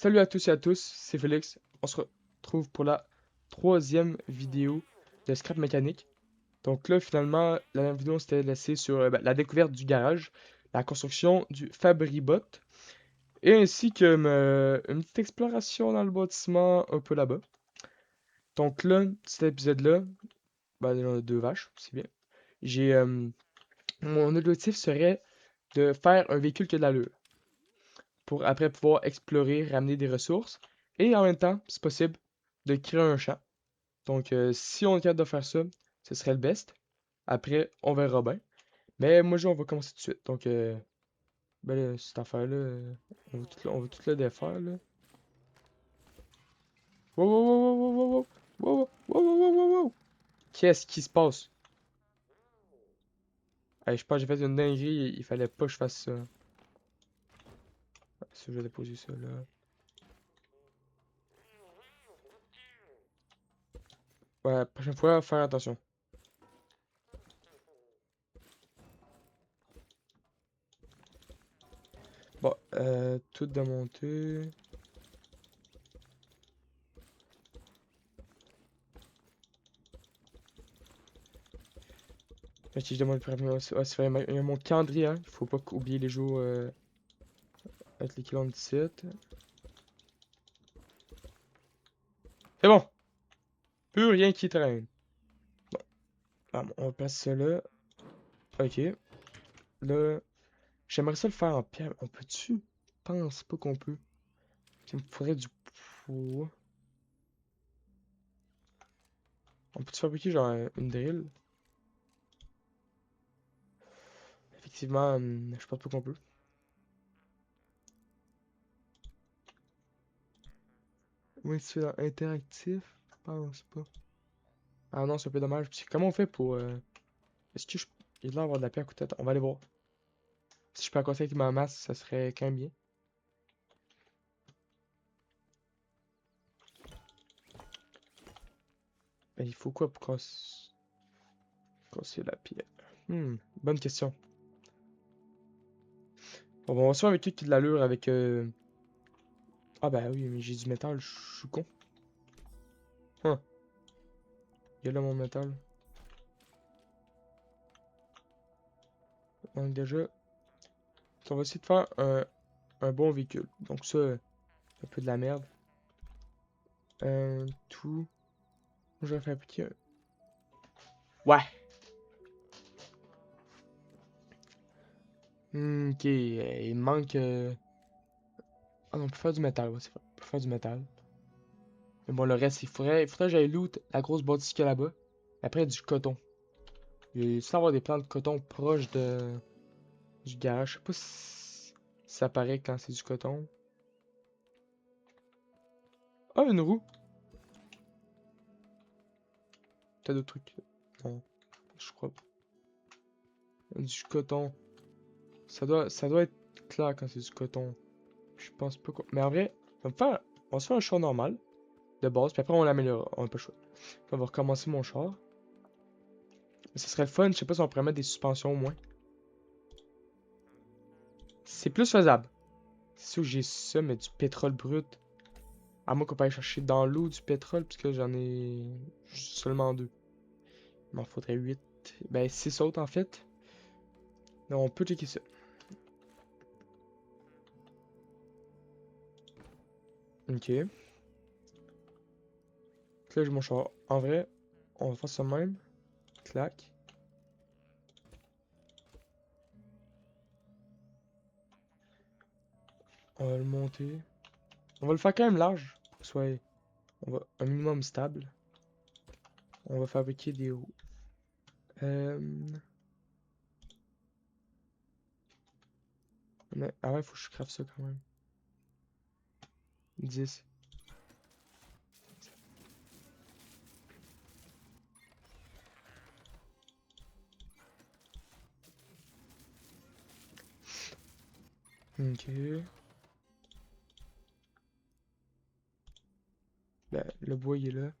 Salut à tous et à tous, c'est Félix. On se retrouve pour la troisième vidéo de Scrap Mécanique. Donc là, finalement, la dernière vidéo, on s'était laissé sur la découverte du garage, la construction du Fabribot, et ainsi que une petite exploration dans le bâtiment un peu là-bas. Donc là, cet épisode-là, il y en a deux vaches, c'est bien. J'ai mon objectif serait de faire un véhicule qui a de l'allure, pour après pouvoir explorer, ramener des ressources, et en même temps, si possible, de créer un champ. Donc, si on est capable de faire ça, ce serait le best. Après, on verra bien. Mais moi, on va commencer tout de suite. Donc, ben là, cette affaire-là, on va tout le défaire, là. Wow, wow, wow, wow, wow, wow, wow, wow, wow, wow, wow, wow. Qu'est-ce qui se passe? Hey, je pense que j'ai fait une dinguerie, il fallait pas que je fasse ça. Ça, je vais déposer ça, là. Ouais, prochaine fois, faire attention. Bon, tout démonter. Si je demande le permis, ouais, c'est vrai, il y a mon calendrier, hein. Il faut pas oublier les jours avec les kilomètres 17. C'est bon! Plus rien qui traîne. On va placer ça là. Ok. Là, j'aimerais ça le faire en pierre. On peut-tu? Pense pas qu'on peut. Il me faudrait du poids. On peut-tu fabriquer genre une drill? Effectivement, je pense pas qu'on peut. Oui, c'est dans interactif. Je pense pas. Ah non, c'est un peu dommage. Parce que comment on fait pour. Est-ce que je. Il doit avoir de la pierre à côté. Attends, on va aller voir. Si je peux accoster avec ma masse, ça serait quand même bien. Ben, il faut quoi pour casser la pierre? Bonne question. Bon, on va se faire avec qui de l'allure avec. Ah bah oui, mais j'ai du métal, je suis con. Hein, il y a là mon métal. Donc déjà, on va essayer de faire un bon véhicule. Donc ça, un peu de la merde. Tout. Je vais fabriquer un... Ouais! Ok, il me manque... Ah non, on peut faire du métal, ouais, c'est vrai. On peut faire du métal. Mais bon, le reste, il faudrait que j'aille loot la grosse bâtisse qu'il y a là-bas. Après, du coton. Il y a avoir des plants de coton proches du garage. Je sais pas si ça paraît quand c'est du coton. Ah, une roue! T'as d'autres trucs. Non, je crois pas. Du coton. Ça doit être clair quand c'est du coton. Je pense pas quoi. Mais en vrai, on va se faire un char normal, de base, puis après on l'améliore. On n'a pas le choix. Puis on va recommencer mon char. Mais ce serait le fun, je sais pas si on pourrait mettre des suspensions au moins. C'est plus faisable. C'est sûr que j'ai ça, mais du pétrole brut. À moins qu'on peut aller chercher dans l'eau du pétrole, puisque j'en ai seulement deux. Il m'en faudrait 8. Ben 6 autres en fait. Donc on peut checker ça. Ok. Là j'ai mon char. En vrai, on va faire ça de même. Clac. On va le monter. On va le faire quand même large. Pour que ce soit un minimum stable. On va fabriquer des roues. Ah ouais, faut que je crafte ça quand même. 10. Ok. Ben, le bois il est là.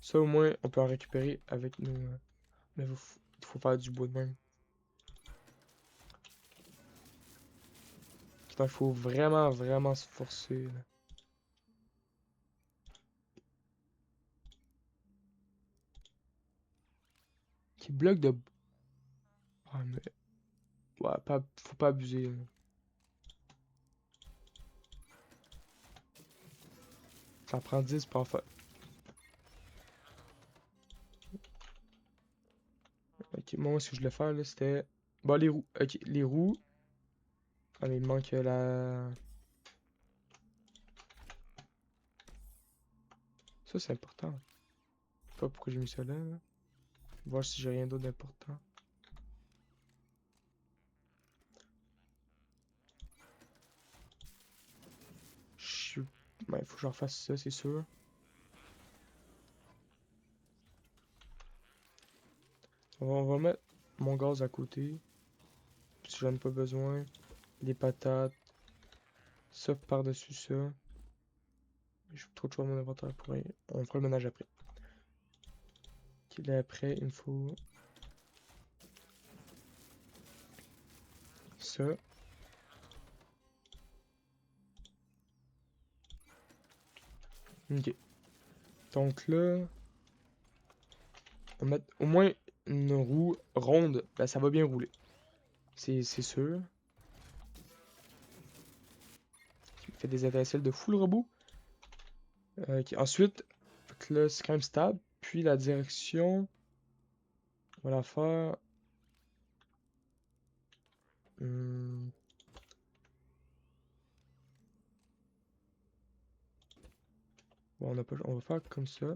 Ça au moins, on peut en récupérer avec nos... Mais il faut faire du bois de même. Donc, il faut vraiment, vraiment se forcer, là. Des blocs de... Ouais, mais... Ouais, faut pas abuser, là. Ça prend 10 pour en faire. Ok, moi, ce que je voulais faire, là, c'était... Bon, les roues. Ok, les roues. Ah, mais il me manque la... Ça, c'est important. Je sais pas pourquoi j'ai mis ça là, là. Voir si j'ai rien d'autre d'important. Je... Ouais, faut que je refasse ça, c'est sûr. On va mettre mon gaz à côté. Si j'en ai pas besoin. Les patates. Ça par-dessus ça. J'ai trop de choix dans mon inventaire pour rien. On fera le ménage après. Ok, là après, il me faut ça. Ok. Donc là, on va mettre au moins une roue ronde. Ben, ça va bien rouler. C'est sûr. Il fait des étincelles de fou le robot. Ok, ensuite, fait que là, c'est quand même stable. Puis la direction, on va la faire. hmm, Bon, on a pas, on va faire comme ça.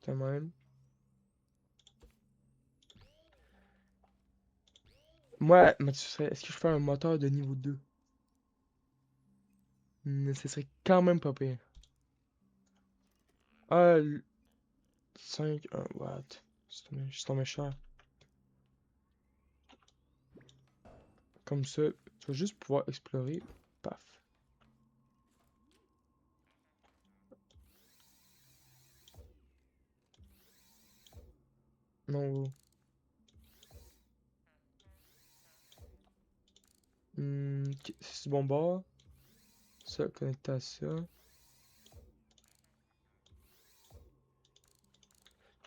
Quand même. Moi, mais ce serait, est-ce que je fais un moteur de niveau 2? Ce serait quand même pas pire. Ah, 5, 1, what? C'est tombé cher. Comme ça, tu vas juste pouvoir explorer. Paf. Non. Ok, c'est bon bord. Ça, connecté à ça.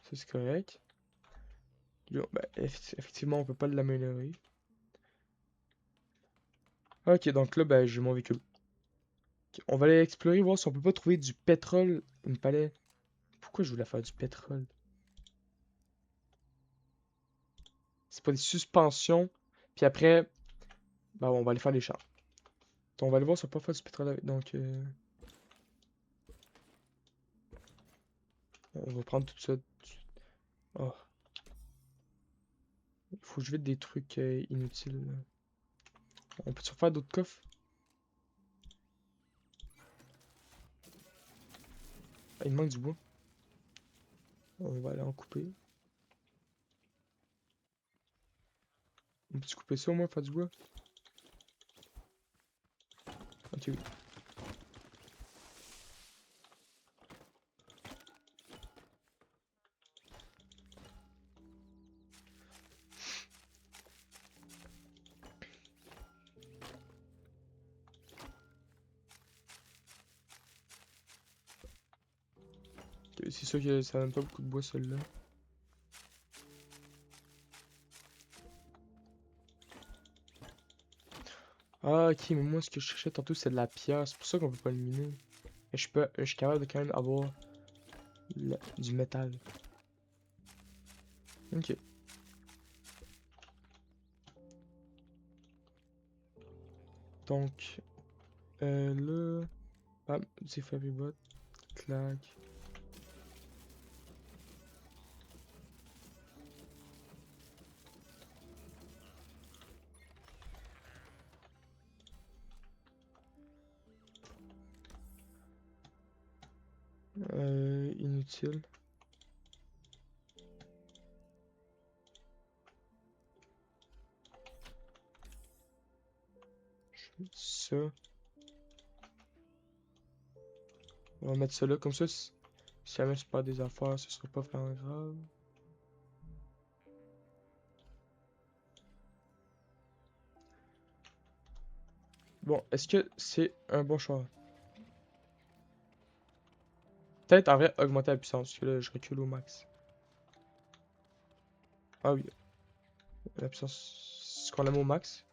Ça, c'est correct. Là, ben, effectivement, on peut pas l'améliorer. Ok, donc là, ben, j'ai mon véhicule. Ok, on va aller explorer, voir si on peut pas trouver du pétrole. Il me fallait. Pourquoi je voulais faire du pétrole? C'est pas des suspensions. Puis après, ben, on va aller faire les champs. Donc, on va aller voir si on peut pas faire du pétrole avec. Donc, on va prendre tout ça. Oh, il faut que je vide des trucs inutiles, là. On peut se faire d'autres coffres? Ah, il me manque du bois. On va aller en couper. On peut-tu couper ça au moins, faire du bois? Ok, oui. Ok, c'est sûr que ça donne pas beaucoup de bois, celui-là. Ah, ok, mais moi, ce que je cherchais tantôt, c'est de la pierre. C'est pour ça qu'on peut pas le miner. Et je suis capable de quand même avoir du métal. Ok. Donc, là... Bam, c'est Fabibot. Clac. Inutile. Ça. On va mettre ça là, comme ça, si jamais je perds des affaires, ce sera pas vraiment grave. Bon, est-ce que c'est un bon choix? Peut-être en vrai augmenter la puissance, parce que là je recule au max. Ah oui, la puissance, ce qu'on a mis au max.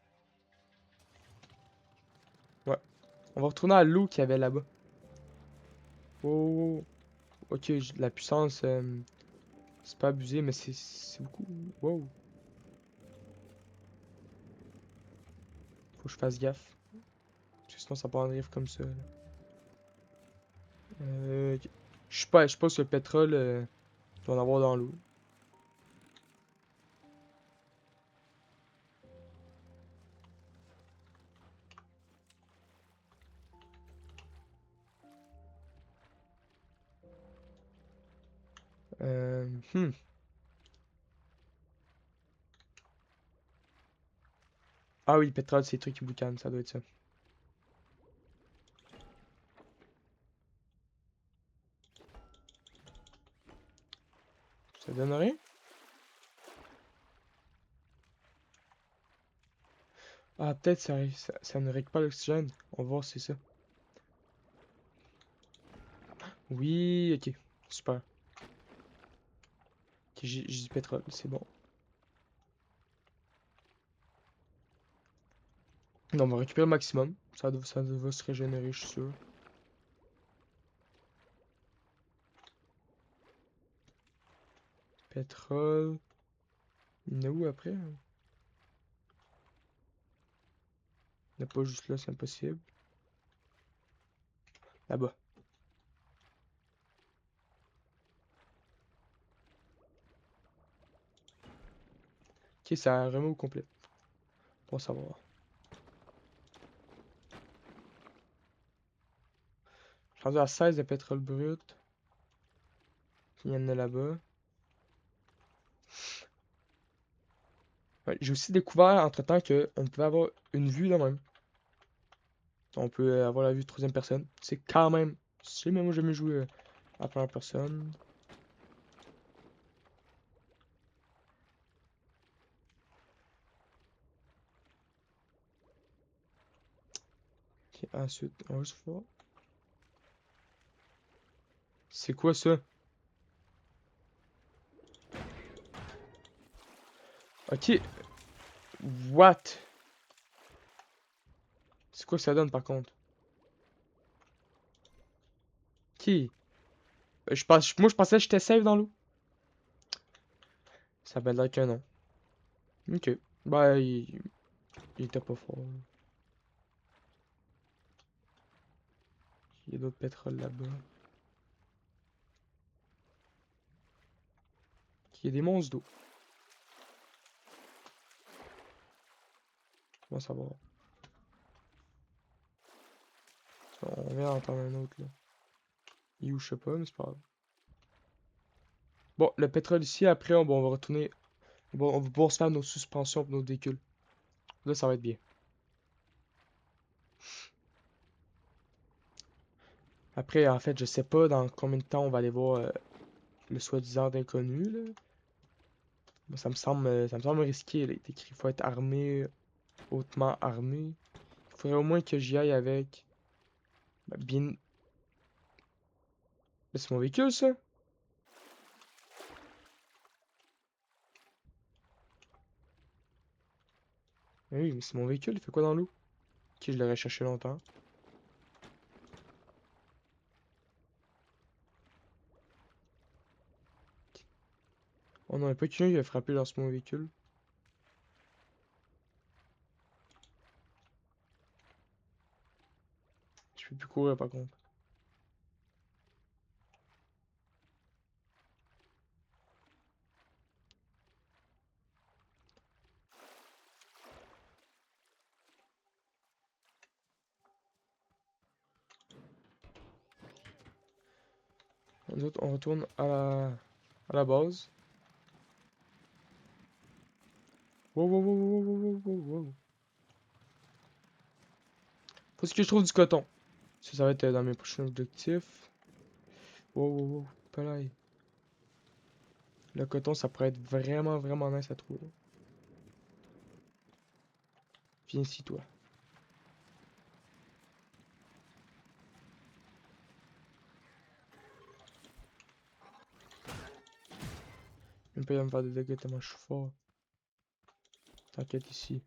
Ouais. On va retourner à l'eau qu'il y avait là-bas. Oh, ok, la puissance, c'est pas abusé, mais c'est beaucoup. Wow, faut que je fasse gaffe. Parce que sinon ça part en drift comme ça, là. Ok. Je sais pas si le pétrole, il doit en avoir dans l'eau. Hmm. Ah oui, le pétrole, c'est les trucs qui boucanent, ça doit être ça. Ça donne rien? Ah, peut-être ça ne règle pas l'oxygène. On va voir si c'est ça. Oui, ok. Super. Ok, j'ai du pétrole, c'est bon. Non, on va récupérer le maximum. Ça va se régénérer, je suis sûr. Pétrole. Il y en a où après? Il n'y en a pas juste là, c'est impossible. Là-bas. Ok, ça remet au complet. Pour savoir. Je suis rendu à 16 de pétrole brut. Il y en a là-bas. Ouais, j'ai aussi découvert entre-temps qu'on pouvait avoir une vue là même. On peut avoir la vue de troisième personne. C'est quand même. Si mais moi j'ai jamais joué à la première personne. Ok, ensuite, on va juste voir. C'est quoi ça? Ok, what? C'est quoi que ça donne par contre? Ok. Moi je pensais que j'étais safe dans l'eau. Ça va l'air qu'un non. Ok. Bah, il était pas fort. Il y a d'autres pétroles là-bas. Il y a des monstres d'eau. Comment ça va? On vient d'entendre un autre là. Il est où, je sais pas, mais c'est pas grave. Bon, le pétrole ici, après, on va retourner. Bon, on va pouvoir se faire nos suspensions pour nos véhicules. Là, ça va être bien. Après, en fait, je sais pas dans combien de temps on va aller voir le soi-disant inconnu, là. Moi, ça me semble risqué, là. Il est écrit, faut être armé, hautement armé. Il faudrait au moins que j'y aille avec. Ben, bien. Mais c'est mon véhicule, ça? Ben oui, mais c'est mon véhicule, il fait quoi dans l'eau? Ok, je l'aurais cherché longtemps. Oh non, il n'y a pas quelqu'un qui a frappé dans mon véhicule. Je peux plus courir par contre. Nous autres, on retourne à la base. Wow, wow, wow, wow, wow, wow, wow, wow. Faut que je trouve du coton. Ça va être dans mes prochains objectifs. Wow, wow, wow. Palais. Le coton, ça pourrait être vraiment, vraiment nice à trouver. Viens ici, toi. Même pas à me faire des dégâts tellement je suis fort. T'inquiète ici.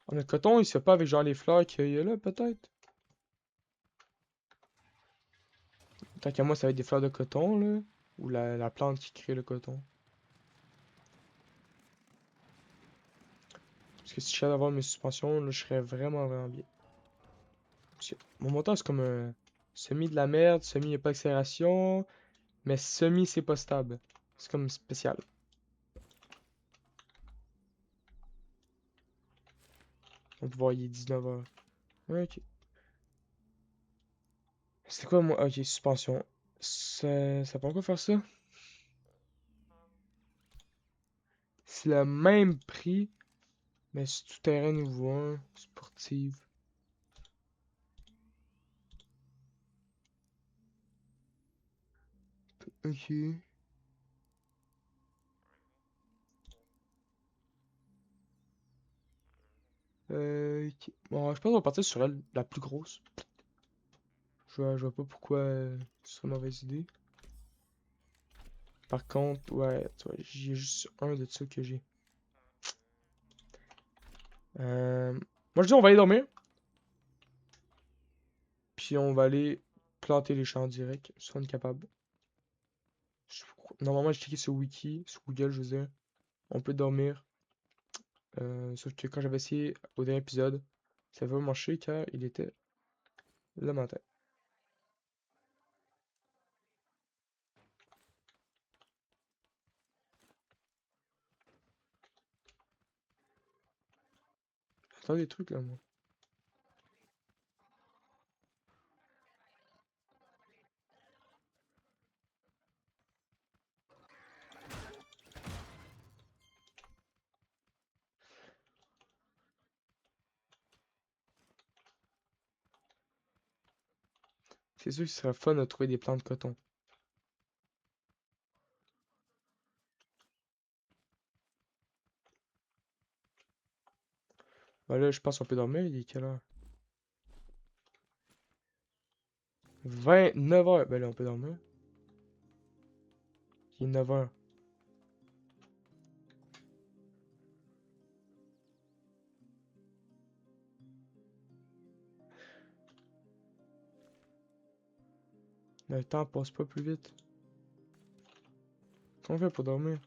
Ah, mais le coton, il se fait pas avec genre les fleurs qu'il y a là, peut-être? Tant qu'à moi, ça va être des fleurs de coton, là. Ou la plante qui crée le coton. Parce que si je savais avoir mes suspensions, là, je serais vraiment, vraiment bien. Parce que mon moteur, c'est comme un semi de la merde, semi, il a pas d'accélération, mais semi, c'est pas stable. C'est comme spécial. On peut voir, il est 19h. Ok. C'est quoi, moi? Ok, suspension. Ça peut encore faire ça? C'est le même prix, mais c'est tout terrain niveau 1, sportive. Ok. Ok. Bon, je pense qu'on va partir sur elle, la plus grosse. Je vois pas pourquoi ce serait une mauvaise idée. Par contre, ouais, tu vois, j'ai juste un de ça que j'ai. Euh, Moi, je dis on va aller dormir, puis on va aller planter les champs direct, si on est capable. Normalement, j'ai checké sur Wiki, sur Google, je veux dire. On peut dormir. Sauf que quand j'avais essayé au dernier épisode, ça va marcher car il était le matin. J'entends des trucs là, moi. C'est sûr que ce serait fun de trouver des plants de coton. Bah là, je pense qu'on peut dormir. Il est quelle heure? 29h. Ben là, on peut dormir. Il est 9h. Le temps passe pas plus vite. Comment on fait pour dormir?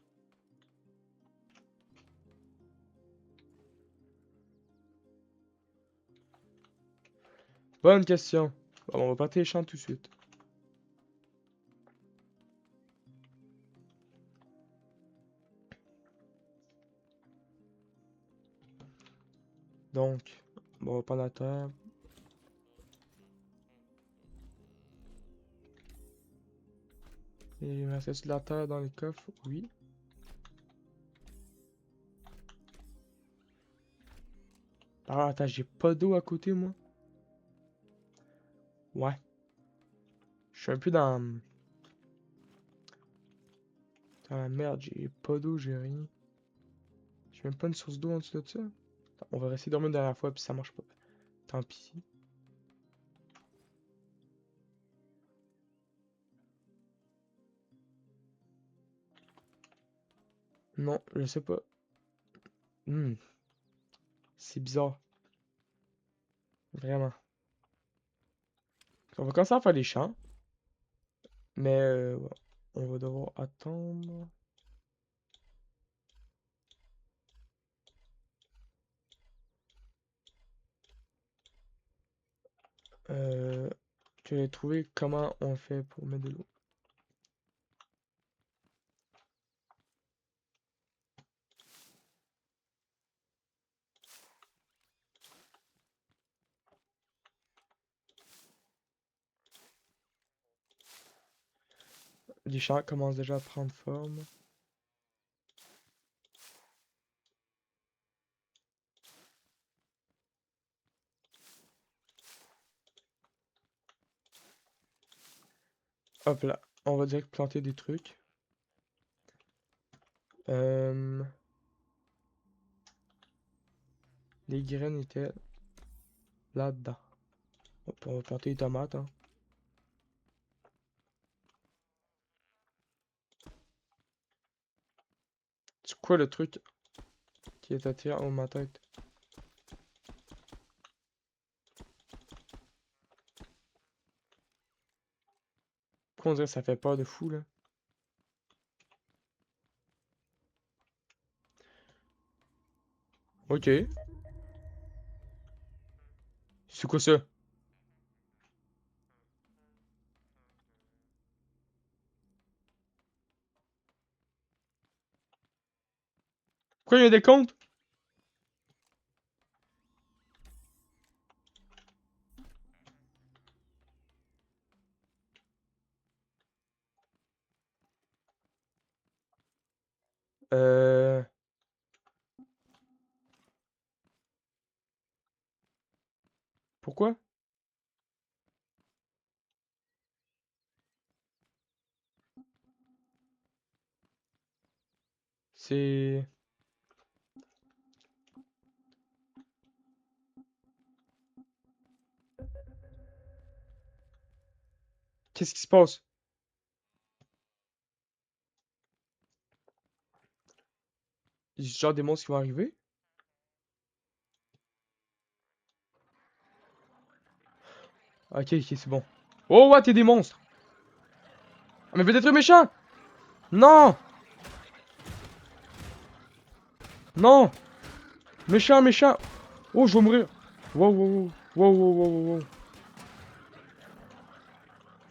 Bonne question. Bon, on va partir les champs tout de suite. Donc, bon, on va prendre la terre. Et il me reste de la terre dans les coffres? Oui. Ah, attends, j'ai pas d'eau à côté, moi. Ouais. Je suis un peu dans la merde. J'ai pas d'eau, j'ai rien. J'ai même pas une source d'eau en dessous de ça. Attends, on va rester dormir une dernière fois, puis ça marche pas. Tant pis. Non, je sais pas. Hmm, c'est bizarre. Vraiment. On va commencer à faire les champs. Mais ouais, on va devoir attendre. Euh, je vais trouver comment on fait pour mettre de l'eau. Les champs commencent déjà à prendre forme. Hop là, on va direct planter des trucs. Euh, les graines étaient là-dedans. Hop, on va planter les tomates, hein. C'est quoi le truc qui est attiré en haut de ma tête? Pourquoi on dirait que ça fait peur de fou, là? Ok. C'est quoi ça? Pourquoi il y a des comptes? Euh... Pourquoi? C'est... Qu'est-ce qui se passe? Il y a genre des monstres qui vont arriver? Ok, ok, c'est bon. Oh, what, il y a des monstres! Ah, mais peut-être méchant! Non! Non! Méchant, méchant! Oh, je vais mourir! Wow, wow, wow, wow, wow, wow, wow, wow.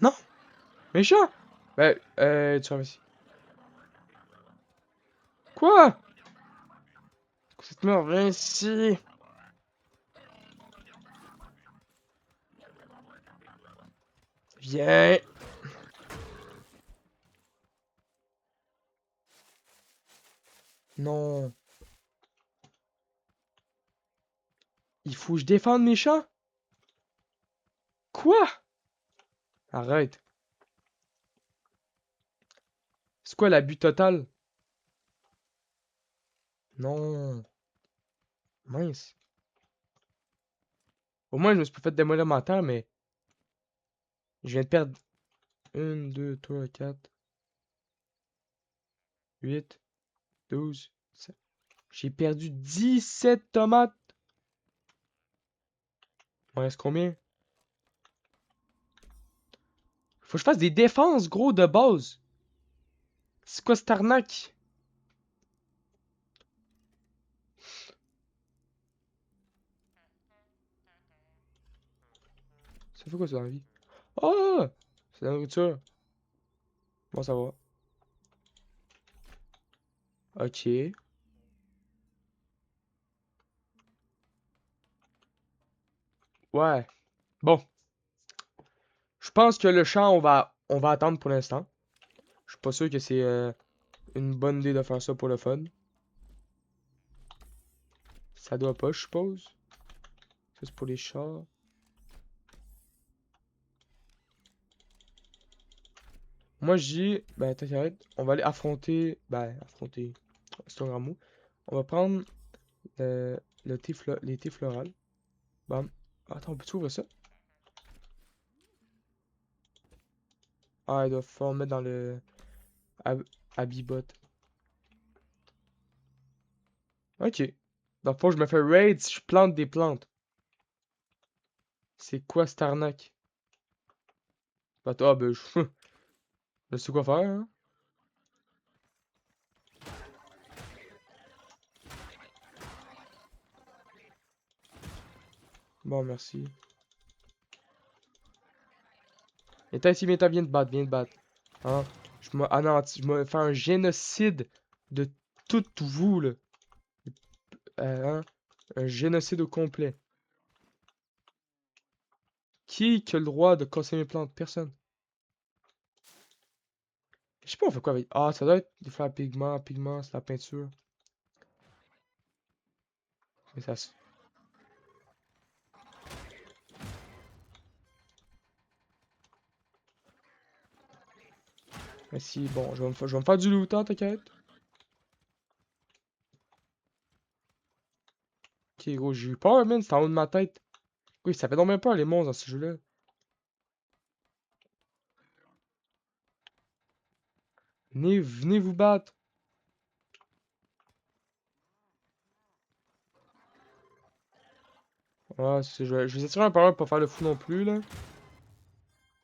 Non! Méchant! Tu vas ici. Quoi? Cette merde, viens ici! Viens! Non! Il faut que je défende méchant? Quoi? Arrête. C'est quoi l'abus total? Non. Mince. Au moins, je me suis pas fait démolir ma terre, mais je viens de perdre 1, 2, 3, 4, 8, 12. J'ai perdu 17 tomates. Il m'en reste combien? Faut que je fasse des défenses, gros, de base. C'est quoi cette arnaque? Ça fait quoi ça dans la vie? Oh! C'est la nourriture. Bon, ça va. Ok. Ouais. Bon. Je pense que le champ, on va attendre pour l'instant. Je suis pas sûr que c'est une bonne idée de faire ça pour le fun. Ça doit pas, je suppose. Ça, c'est pour les chats. Moi, je dis, ben, t'inquiète, on va aller affronter. Ben, affronter. C'est un grand mot. On va prendre le les thés florales. Bam. Attends, on peut ouvrir ça? Ah, il doit falloir mettre dans le Habibot. Ok. Dans le fond, je me fais raid si je plante des plantes. C'est quoi cette arnaque? Bah, toi, ben, je sais quoi faire, hein. Bon, merci. Et t'as ici, viens te battre, viens te battre. Hein? Je me fais un génocide de toutes vous, là. Hein? Un génocide au complet. Qui a le droit de casser mes plantes? Personne. Je sais pas, on fait quoi avec. Ah, ça doit être des fleurs à pigments, c'est la peinture. Mais ça se. Mais si, bon, je vais me faire du loot, hein, t'inquiète. Ok, gros, j'ai eu peur, man, c'était en haut de ma tête. Oui, ça fait donc même peur, les monstres dans ce jeu-là. Venez vous battre. Ouais, je vais essayer un par un pour pas faire le fou non plus, là.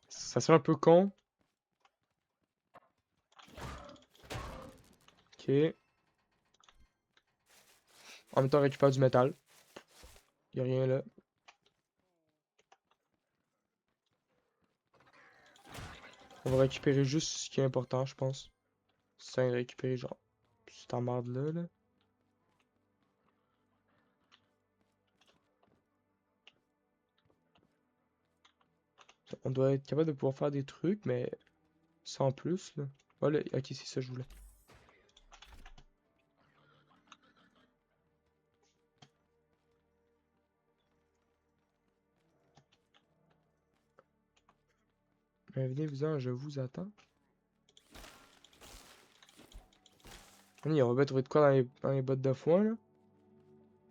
Ça serait un peu con. Ok. En même temps, on récupère du métal. Y a rien là. On va récupérer juste ce qui est important, je pense. Sans récupérer, genre, cette merde là, là. On doit être capable de pouvoir faire des trucs, mais sans plus, là. Voilà, ok, c'est ça que je voulais. Venez-vous-en, je vous attends. On va trouver de quoi dans les bottes de foin, là.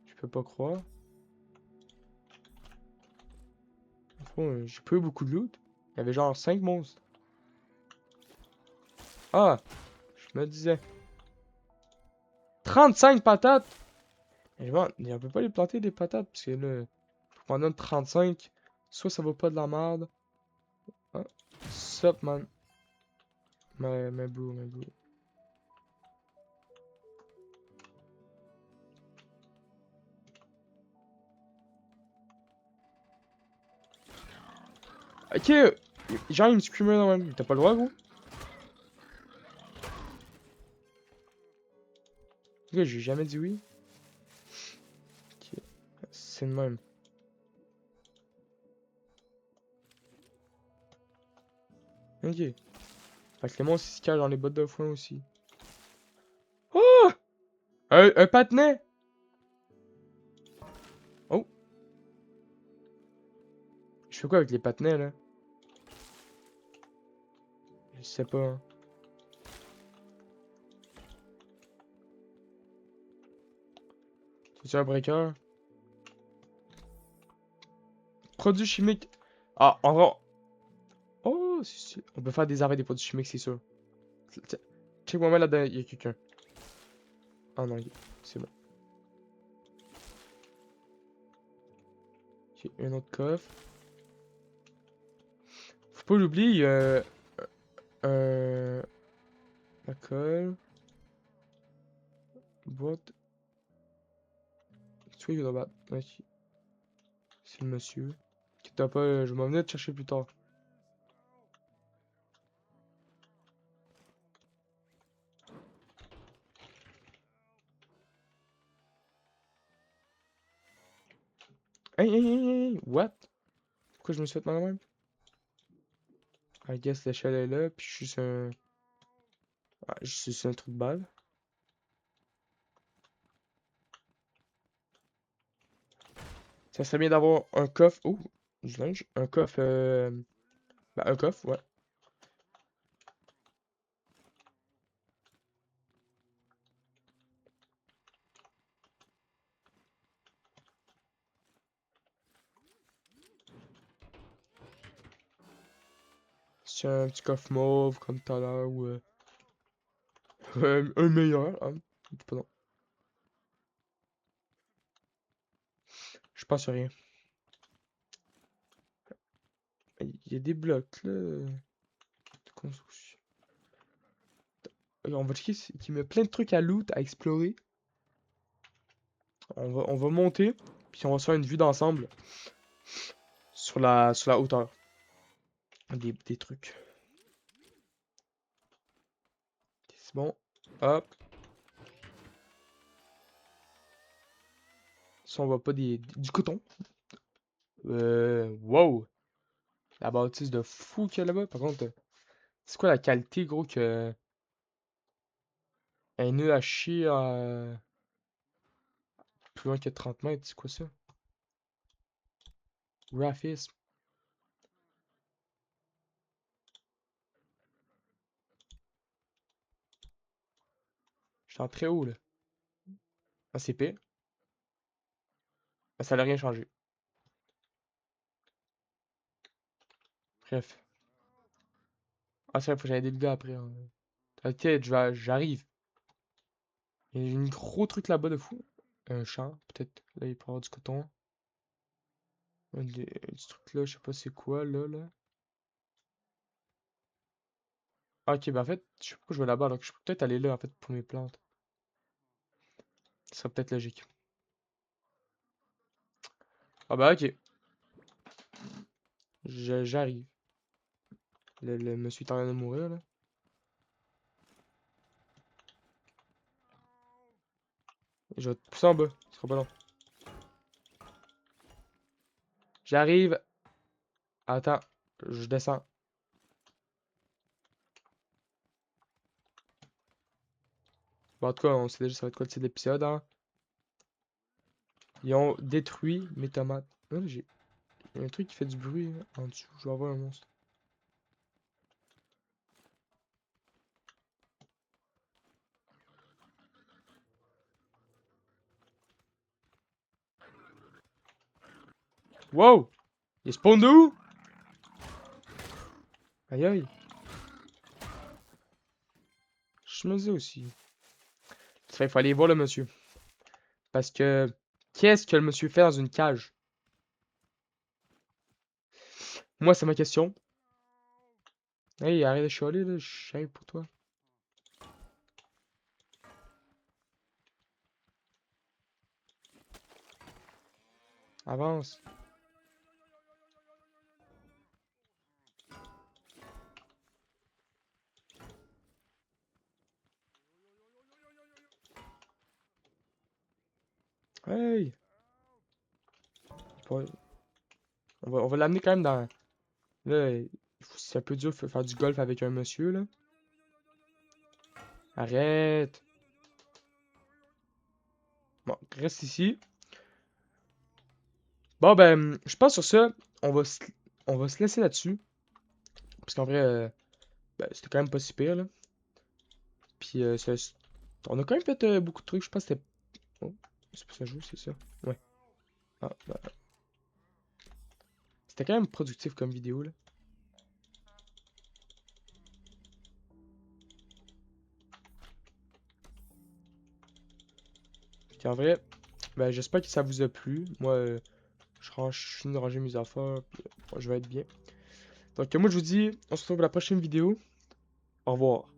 Je peux pas croire. J'ai pas eu beaucoup de loot. Il y avait genre 5 monstres. Ah, je me disais. 35 patates! Et bon, on peut pas les planter des patates, parce que là, faut qu'on donne 35. Soit ça vaut pas de la merde. Ah, sup, man. Mais bro, mais bro. Ok, genre, il me screamer dans même. T'as pas le droit, gros? Ok, j'ai jamais dit oui. Ok, c'est le même. Ok. Fait que les monstres, ils se cachent dans les bottes de foin aussi. Oh! Un patinet! Oh! Je fais quoi avec les patinets, là? Je sais pas, hein. C'est un breaker? Produits chimiques. Ah, en vrai. Oh, on peut faire des arrêts des produits chimiques, c'est sûr. Tiens, check-moi là-dedans, il y a quelqu'un. Ah non, c'est bon. Ok, un autre coffre. Faut pas l'oublier, euh, la colle. Boîte. Tu vois, il doit battre. Ouais, c'est le monsieur. T'as pas, je m'en venais te chercher plus tard. Hey, hey, hey, hey, what? Pourquoi je me suis fait mal de même? I guess l'échelle est là, puis je suis sur un. Ah, je suis sur un truc de balle. Ça serait bien d'avoir un coffre. Oh, du linge. Un coffre, bah, un coffre, ouais. C'est un petit coffre mauve comme tout à l'heure ou un meilleur, hein. Dis pas non. Je pense à rien. Il y a des blocs là. De construction. On va checker qu'il met plein de trucs à loot, à explorer. On va monter, puis on va se faire une vue d'ensemble sur la hauteur. Des trucs. C'est bon. Hop. Si on voit pas du coton. Wow. La bâtisse de fou qu'il y a là-bas. Par contre, c'est quoi la qualité, gros, que un nœud à chier à plus loin que 30 mètres? C'est quoi ça? Graphisme. Je suis en très haut, là. Ah, c'est pire. Ah, ça n'a rien changé. Bref. Ah, c'est vrai, faut que j'aille des gars après, hein. T'inquiète, j'arrive. Il y a un gros truc là-bas de fou. Un champ, peut-être. Là, il peut y avoir du coton. Du truc là, je sais pas c'est quoi là. Ah, ok, ben en fait, je sais pas pourquoi je vais là-bas, donc je peux peut-être aller là en fait pour mes plantes. Ce serait peut-être logique. Ah bah ok, j'arrive. Le monsieur est en train de mourir là. Je vais te pousser en bas, ce sera pas long. J'arrive. Attends, je descends. Bon, en tout cas, on sait déjà ça va être quoi le titre de l'épisode, hein. Ils ont détruit mes tomates. Ah, il y a un truc qui fait du bruit hein, en dessous. Je vais avoir un monstre. Wow! Il spawn d'où? Aïe aïe. Je me disais aussi. Ça fait qu'il faut aller voir le monsieur. Parce que, qu'est-ce que le monsieur fait dans une cage? Moi, c'est ma question. Hey, arrête de chialer, là. J'arrive pour toi. Avance. Hey! Pas- On va l'amener quand même dans. Là, c'est un peu dur de faire du golf avec un monsieur, là. Arrête! Bon, reste ici. Bon, ben, je pense sur ça, on va se, on va se laisser là-dessus. Parce qu'en vrai, ben, c'était quand même pas si pire, là. Puis, on a quand même fait beaucoup de trucs. Je pense que c'était. Oh, c'est pas ça joue, c'est ça. Ouais. Ah, ben, c'était quand même productif comme vidéo, là. Puis en vrai, ben, j'espère que ça vous a plu. Moi, je finis de ranger mes affaires, puis je vais être bien. Donc, moi, je vous dis, on se retrouve pour la prochaine vidéo. Au revoir.